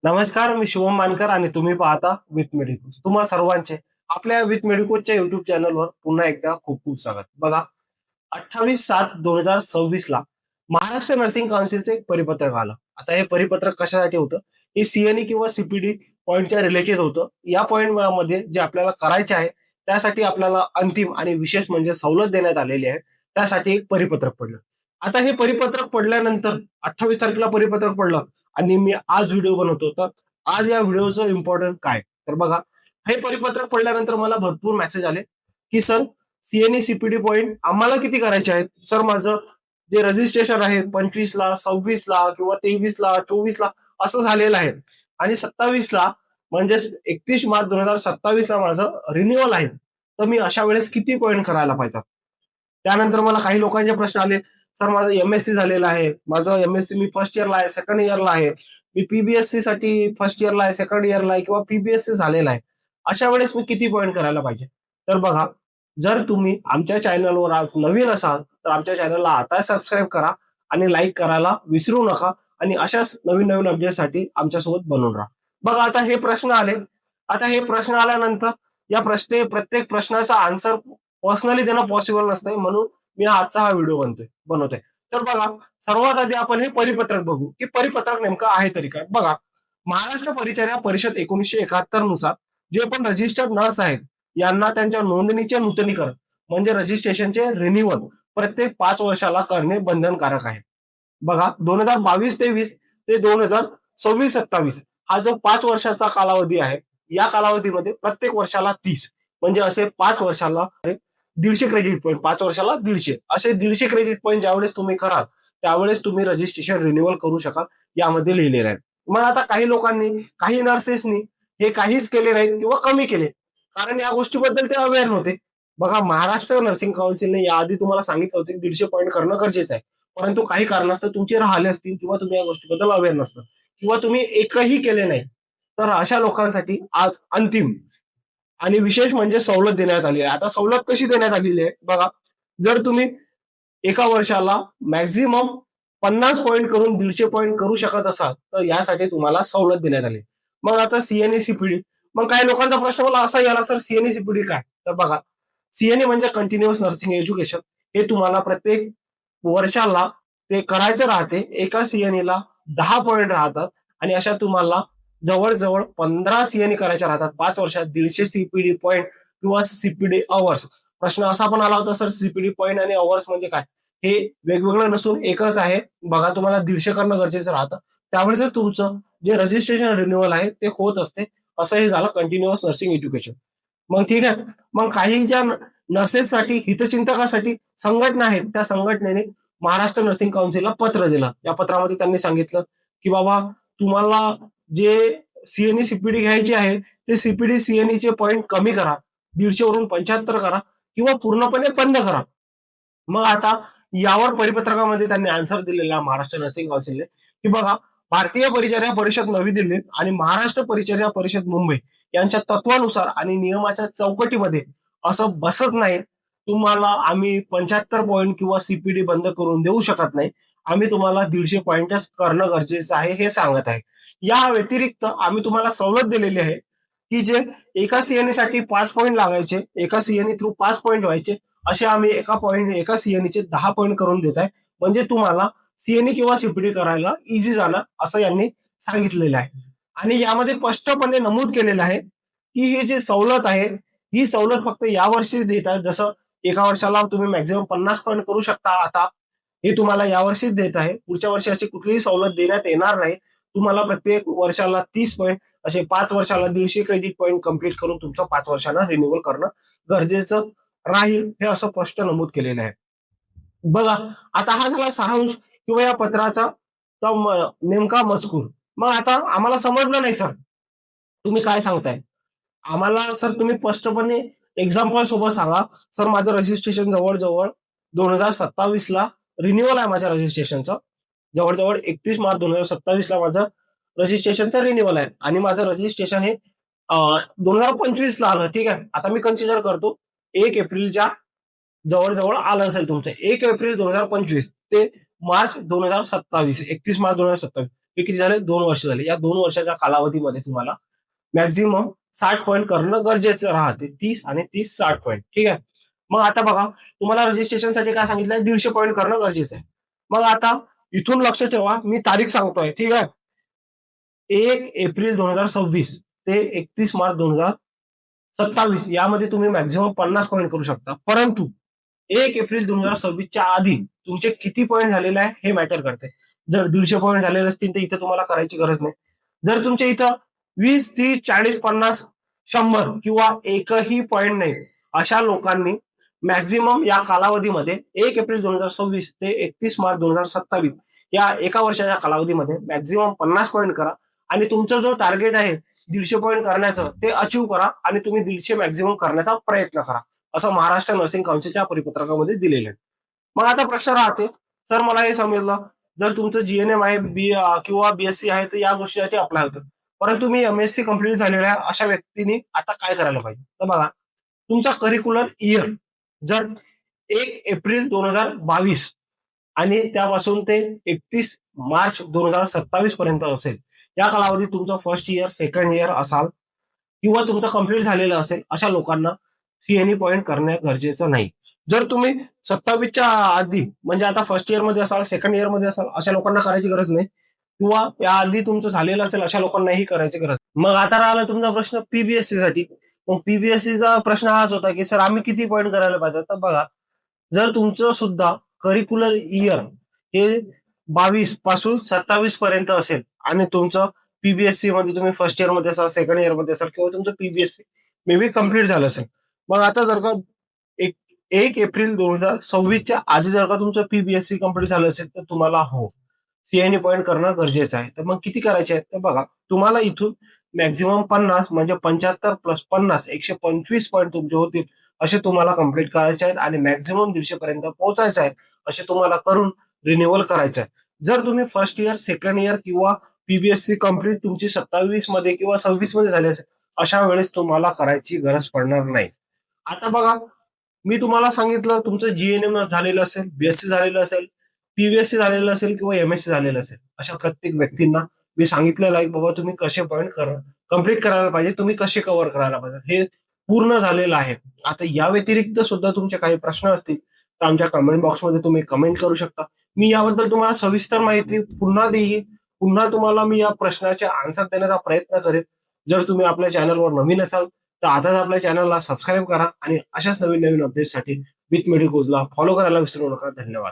नमस्कार, मी शुभम मानकर आणि तुम्ही पाहता विथ मेडिकोज. तुम्हा सर्वांचे आपल्या विथ मेडिकोजच्या युट्यूब चॅनलवर पुन्हा एकदा खूप खूप स्वागत. बघा, 28/7/2026 ला महाराष्ट्र नर्सिंग काउन्सिलचं एक परिपत्रक आलं. आता हे परिपत्रक कशासाठी होतं? हे सीएनई किंवा सीपीडी पॉईंटच्या रिलेटेड होतं. या पॉईंट मध्ये जे आपल्याला करायचे आहे त्यासाठी आपल्याला अंतिम आणि विशेष म्हणजे सवलत देण्यात आलेली आहे. त्यासाठी एक परिपत्रक पडलं. आता हे परिपत्रक पडल्यानंतर 28 तारखेला परिपत्रक पडलं आणि मी आज व्हिडिओ बनवतो. तर आज या व्हिडिओचं इम्पॉर्टंट काय? तर बघा, हे परिपत्रक पडल्यानंतर मला भरपूर मेसेज आले की सर, सीएनई सीपीडी पॉईंट आम्हाला किती करायचे आहेत? सर, माझं जे रजिस्ट्रेशन आहे 25ला, 26ला किंवा 23ला, 24ला असं झालेलं आहे आणि 27ला म्हणजे 31 मार्च 2027 ला माझं रिन्युअल आहे. तर मी अशा वेळेस किती पॉईंट करायला पाहिजे? त्यानंतर मला काही लोकांचे प्रश्न आले, सर माझं एमएससी झालेलं आहे, माझं एमएससी मी फर्स्ट इयरला आहे, सेकंड इयरला आहे, मी पीबीएससी साठी फर्स्ट इयरला आहे, सेकंड इयरला आहे किंवा पीबीएससी झालेला आहे, अशा वेळेस मी किती पॉईंट करायला पाहिजे? तर बघा, जर तुम्ही आमच्या चॅनलवर आज नवीन असाल तर आमच्या चॅनलला आता सबस्क्राईब करा आणि लाईक करायला विसरू नका आणि अशाच नवीन नवीन अपडेटसाठी आमच्यासोबत बनवून राहा. बघा, आता हे प्रश्न आले. आता हे प्रश्न आल्यानंतर या प्रत्येक प्रश्नाचा आन्सर पर्सनली देणं पॉसिबल नसतंय, म्हणून मी आजचा हा व्हिडिओ बनवतोय. तर बघा, सर्वात आधी आपण हे परिपत्रक बघू की परिपत्रक नेमकं आहे तरी काय. बघा, महाराष्ट्र परिचर्या परिषद 1971 नुसार जे पण रजिस्टर्ड नर्स आहेत यांना त्यांच्या नोंदणीचे नूतनीकरण म्हणजे रजिस्ट्रेशनचे रिन्युअल प्रत्येक 5 वर्षाला करणे बंधनकारक आहे. बघा, 2022-23 ते 2026-27 हा जो 5 वर्षाचा कालावधी आहे, या कालावधीमध्ये प्रत्येक वर्षाला 30 म्हणजे असे 5 वर्षाला 150 क्रेडिट पॉईंट, 5 वर्षाला 150 असे 150 क्रेडिट पॉईंट ज्यावेळेस तुम्ही कराल त्यावेळेस तुम्ही रजिस्ट्रेशन रिन्युअल करू शकाल, यामध्ये लिहिलेलं आहे. मग आता काही लोकांनी, काही नर्सेसनी हे काहीच केले नाहीत किंवा कमी केले, कारण या गोष्टीबद्दल ते अवेअर नव्हते. बघा, महाराष्ट्र नर्सिंग काउन्सिलने याआधी तुम्हाला सांगितलं होतं की 150 पॉईंट करणं गरजेचं आहे, परंतु काही कारणास्तव तुमचे राहिले असतील किंवा तुम्ही या गोष्टीबद्दल अवेअर नसतं किंवा तुम्ही एकही केले नाही, तर अशा लोकांसाठी आज अंतिम आणि विशेष म्हणजे सवलत देण्यात आली आहे. आता सवलत कशी देण्यात आलेली आहे बघा, जर तुम्ही एका वर्षाला मॅक्झिमम 50 पॉईंट करून 150 पॉईंट करू शकत असाल तर यासाठी तुम्हाला सवलत देण्यात आली. मग आता सीएनई सीपीडी, मग काही लोकांचा प्रश्न मला असा याला, सर सीएनई सीपीडी काय? तर बघा, सीएनई म्हणजे कंटिन्युअस नर्सिंग एज्युकेशन. हे तुम्हाला प्रत्येक वर्षाला ते करायचं राहते. एका सीएनईला 10 पॉईंट राहतात आणि अशा तुम्हाला जवळजवळ 15 सीएनई करायच्या राहतात 5 वर्षात. 150 सीपीडी पॉईंट किंवा सीपीडी अवर्स. प्रश्न असा पण आला होता, सर सीपीडी पॉईंट आणि अवर्स म्हणजे काय? हे वेगवेगळं नसून एकच आहे. बघा, तुम्हाला 150 करणं गरजेचं राहतं, त्यावेळेस तुमचं जे रजिस्ट्रेशन रिन्युअल आहे ते होत असते. असं हे झालं कंटिन्युअस नर्सिंग एज्युकेशन. मग ठीक आहे, मग काही ज्या नर्सेससाठी, हितचिंतकासाठी संघटना आहेत, त्या संघटनेने महाराष्ट्र नर्सिंग काउन्सिलला पत्र दिलं. या पत्रामध्ये त्यांनी सांगितलं की बाबा, तुम्हाला जे सीएनई सीपीडी घ्यायची आहे ते सीपीडी सीएनईचे पॉईंट कमी करा, 150 वरून 75 करा किंवा पूर्णपणे बंद करा. मग आता यावर परिपत्रकामध्ये त्यांनी आन्सर दिलेला महाराष्ट्र नर्सिंग काउन्सिलने की बघा, भारतीय परिचर्या परिषद नवी दिल्ली आणि महाराष्ट्र परिचर्या परिषद मुंबई यांच्या तत्वानुसार आणि नियमाच्या चौकटीमध्ये असं बसत नाही. तुम्हाला आम्ही 75 पॉईंट किंवा सीपीडी बंद करून देऊ शकत नाही. आम्ही तुम्हाला 150 पॉईंटच करणं गरजेचं आहे हे सांगत आहे. या व्यतिरिक्त आम्ही तुम्हाला सवलत दिलेली आहे की जे एका सीएनई साठी 5 पॉईंट लागायचे, एका सीएनई थ्रू 5 पॉईंट व्हायचे, असे आम्ही एका सीएनईचे 10 पॉईंट करून देत आहे. म्हणजे तुम्हाला सीएनई किंवा सीपीडी करायला इझी जाणार असं यांनी सांगितलेलं आहे. आणि यामध्ये स्पष्टपणे नमूद केलेलं आहे की ही जी सवलत आहे ही सवलत फक्त यावर्षीच देत आहे. जसं एका वर्षाला तुम्ही मॅक्झिमम 50 पॉईंट करू शकता, आता हे तुम्हाला यावर्षीच देत आहे. पुढच्या वर्षी अशी कुठलीही सवलत देण्यात येणार नाही. तुम्हाला प्रत्येक वर्षाला 30 पॉईंट, असे 5 वर्षाला 150 क्रेडिट पॉईंट कंप्लीट करून तुमचं 5 वर्षाला रिन्युअल करणं गरजेचं राहील, हे असं स्पष्ट नमूद केलेलं आहे. बघा, आता हा झाला सारांश किंवा या पत्राचा नेमका मजकूर. मग आता आम्हाला समजलं नाही सर, तुम्ही काय सांगताय आम्हाला? सर तुम्ही स्पष्टपणे एक्झाम्पल सोबत सांगा. सर, माझं रजिस्ट्रेशन जवळजवळ 2027ला रिन्युअल आहे माझ्या रजिस्ट्रेशनचं. जवळजवळ 31 मार्च 2027ला माझं रजिस्ट्रेशनचं रिन्युअल आहे आणि माझं रजिस्ट्रेशन हे 2025ला आलं. ठीक आहे, आता मी कन्सिडर करतो 1 एप्रिलच्या जवळजवळ आलं असेल तुमचं. 1 एप्रिल 2025 ते मार्च 2027, 31 मार्च 2027, हे किती झाले? 2 वर्ष झाले. या 2 वर्षाच्या कालावधीमध्ये तुम्हाला मॅक्झिमम 60 पॉईंट करणं गरजेचं राहते. 30 आणि 30 60 पॉईंट. ठीक आहे. मग आता बघा, तुम्हाला रजिस्ट्रेशनसाठी काय सांगितलंय? 150 पॉईंट करणं गरजेचं आहे. मग आता इथून लक्ष ठेवा, मी तारीख सांगतोय. ठीक आहे. 1 एप्रिल 2026 ते 31 मार्च 2027 यामध्ये तुम्ही मॅक्झिमम 50 पॉईंट करू शकता. परंतु 1 एप्रिल 2026च्या आधी तुमचे किती पॉईंट झालेले आहे हे मॅटर करते. जर 150 पॉईंट झालेले असतील तर इथं तुम्हाला करायची गरज नाही. जर तुमच्या इथं 20, 30, 40, 50, 100 किंवा एकही पॉईंट नाही, अशा लोकांनी मॅक्झिमम या कालावधीमध्ये 1 एप्रिल 2026 ते 31 मार्च 2027 या एका वर्षाच्या कालावधीमध्ये मॅक्झिमम 50 पॉईंट करा आणि तुमचा जो टार्गेट आहे 150 पॉईंट करण्याचं ते अचीव्ह करा आणि तुम्ही 150 मॅक्झिमम करण्याचा प्रयत्न करा, असं महाराष्ट्र नर्सिंग काउन्सिलच्या परिपत्रकामध्ये दिलेलं आहे. मग आता प्रश्न राहते, सर मला हे समजलं, जर तुमचं जीएनएम आहे किंवा बीएससी आहे तर या गोष्टीसाठी अप्लाय होतं, परंतु मी एमएससी कंप्लीट झालेला आहे अशा व्यक्तीने आता काय करायला पाहिजे? तर बघा, तुमचा करिक्युलर इयर जर 1 एप्रिल 2022 आणि त्यापासून ते 31 मार्च 2027 पर्यंत असेल, या कालावधीत तुमचं फर्स्ट इयर सेकंड इयर असाल किंवा तुमचं कंप्लीट झालेलं असेल, अशा लोकांना सीएनई पॉईंट करणे गरजेचं नाही. जर तुम्ही 27च्या आधी म्हणजे आता फर्स्ट इयर मध्ये असाल, सेकंड इयर मध्ये असाल, अशा लोकांना करायची गरज नाही किंवा या आधी तुमचं झालेलं असेल अशा लोकांनाही करायची गरज. मग आता राहिला तुमचा प्रश्न पीबीएससी साठी. मग पीबीएससीचा प्रश्न हाच होता की सर आम्ही किती पॉईंट करायला पाहिजे? तर बघा, जर तुमचं सुद्धा करिक्युलर इयर हे 22 पासून 27 पर्यंत असेल आणि तुमचं पीबीएससी मध्ये तुम्ही फर्स्ट इयर मध्ये असाल, सेकंड इयर मध्ये असाल किंवा तुमचं पीबीएससी मे बी कम्प्लीट झालं असेल, मग आता जर का 1 एप्रिल 2026च्या आधी जर का तुमचं पीबीएससी कम्प्लीट झालं असेल तर तुम्हाला सीएनई पॉईंट करणं गरजेचं आहे. तर मग किती करायचे आहेत? तर बघा, तुम्हाला इथून मॅक्झिमम 50 म्हणजे 75 प्लस 50 125 पॉईंट तुमचे होतील असे तुम्हाला कम्प्लीट करायचे आहेत आणि मॅक्झिमम 150 पर्यंत पोहोचायचं आहे असे तुम्हाला करून रिन्युअल करायचं आहे. जर तुम्ही फर्स्ट इयर सेकंड इयर किंवा पीबीएससी कम्प्लीट तुमची 27 मध्ये किंवा 26 मध्ये झाली असेल, अशा वेळेस तुम्हाला करायची गरज पडणार नाही. आता बघा, मी तुम्हाला सांगितलं तुमचं जीएनएम झालेलं असेल, बीएससी झालेलं असेल, पीबीएससी झालेलं असेल किंवा एमएससी झालेलं असेल, अशा प्रत्येक व्यक्तींना मी सांगितलेलं आहे बाबा तुम्ही कसे पॉईंट कम्प्लीट करायला पाहिजे, तुम्ही कसे कव्हर करायला पाहिजे हे पूर्ण झालेलं आहे. आता या व्यतिरिक्त सुद्धा तुमचे काही प्रश्न असतील तर आमच्या कमेंट बॉक्समध्ये तुम्ही कमेंट करू शकता. मी याबद्दल तुम्हाला सविस्तर माहिती पुन्हा देईन, पुन्हा तुम्हाला मी या प्रश्नाचे आन्सर देण्याचा प्रयत्न करेन. जर तुम्ही आपल्या चॅनलवर नवीन असाल तर आताच आपल्या चॅनलला सबस्क्राईब करा आणि अशाच नवीन नवीन अपडेटसाठी विथ मेडिकोजला फॉलो करायला विसरू नका. धन्यवाद.